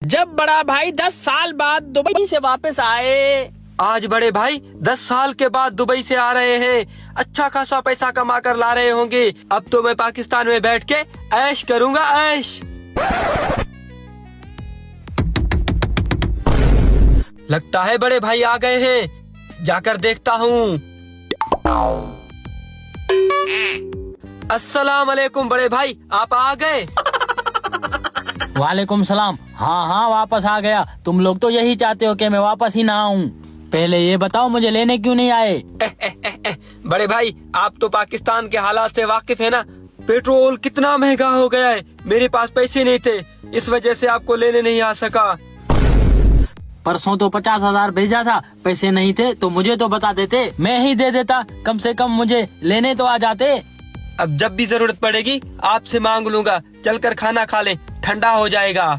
जब बड़ा भाई 10 साल बाद दुबई से वापस आए। आज बड़े भाई 10 साल के बाद दुबई से आ रहे हैं। अच्छा खासा पैसा कमा कर ला रहे होंगे। अब तो मैं पाकिस्तान में बैठ के ऐश करूँगा, ऐश। लगता है बड़े भाई आ गए हैं, जाकर देखता हूँ। अस्सलाम वालेकुम बड़े भाई, आप आ गए? वालेकुम सलाम। हाँ वापस आ गया। तुम लोग तो यही चाहते हो कि मैं वापस ही ना आऊँ। पहले ये बताओ मुझे लेने क्यों नहीं आए? बड़े भाई आप तो पाकिस्तान के हालात से वाकिफ है ना। पेट्रोल कितना महंगा हो गया है। मेरे पास पैसे नहीं थे, इस वजह से आपको लेने नहीं आ सका। परसों तो 50,000 भेजा था, पैसे नहीं थे तो मुझे तो बता देते, मैं ही दे देता। कम से कम मुझे लेने तो आ जाते। अब जब भी जरूरत पड़ेगी आपसे मांग लूंगा। चलकर खाना खा लें, ठंडा हो जाएगा।